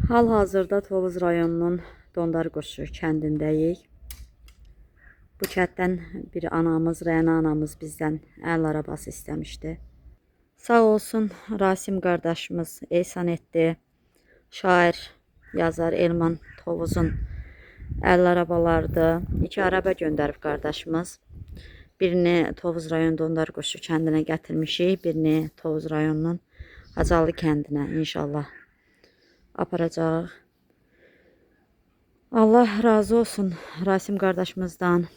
Hal-hazırda Tovuz rayonunun Dondarquşu kəndindəyik. Bu kənddən bir anamız, Rəna anamız bizdən əl arabası istəmişdi. Sağ olsun Rasim qardaşımız ehsan etdi. Şair, yazar Elman Tovuzun əl arabalardı. 2 araba göndərib qardaşımız. Birini Tovuz rayon Dondarquşu kəndinə gətirmişik. Birini Tovuz rayonunun Hacallı kəndinə inşallah aparacaq. Allah razı olsun Rasim qardaşımızdan.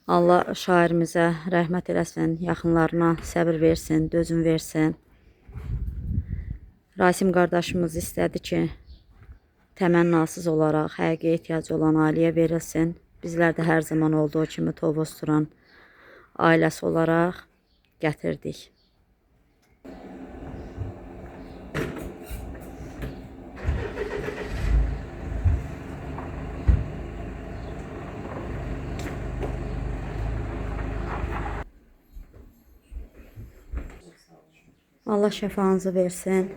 Allah şairimizə rəhmət eləsin, yaxınlarına səbir versin, dözüm versin. Rasim qardaşımız istədi ki, təmənnasız olaraq həqiqi ehtiyacı olan ailəyə verilsin. Bizlər də hər zaman olduğu kimi Tovuz Turan ailəsi olaraq gətirdik. Allah şəfanızı versin.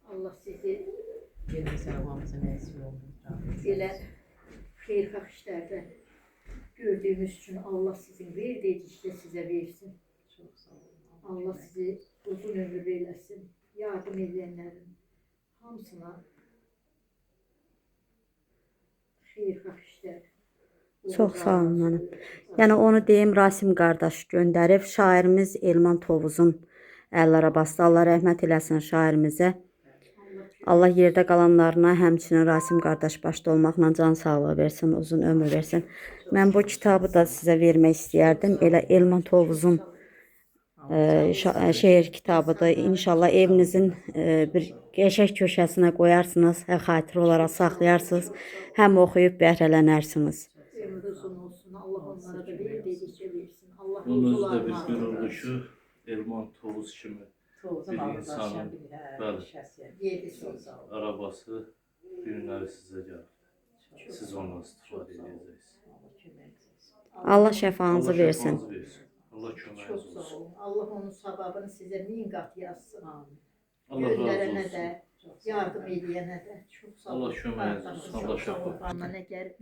Allah sizi belə xeyirxah işlərdə gördüyümüz üçün Allah sizin verdikcə sizə versin. Allah sizi uzun ömür versin. Yardım edənlərin hamısına xeyirxah işlər. Çox sağ olun mənim. Yəni onu deyim, Rasim qardaş göndərib. Şairimiz Elman Tovuzun əl arabası. Allah rəhmət eləsin şairimizə. Allah yerdə qalanlarına, həmçinin Rasim qardaş başda olmaqla can sağlığı versin, uzun ömür versin. Mən bu kitabı da sizə vermək istəyərdim. Elə Elman Tovuzun şeir kitabıdır. İnşallah evinizin bir qəşəng köşəsinə qoyarsınız, xatirə olaraq saxlayarsınız. Həm oxuyub bəhrələnərsiniz. Uzun olsun. Allah onlara da verdikcə versin. Allah Onun özü də bir qürurlu ki, Elman Tovuz kimi bir insanın arabası günləri sizə gəlir. Siz ondan istifadə edəcəksiniz. Allah şəfanızı versin. Allah köməyiniz olsun. Allah onun savabını sizə 1000 qat yazsın. Allah razı Göndərənə olsun. də, yardım edənə də çox sağ olun. Allah köməyiniz olsun. Allah şəfa. Nə gəlib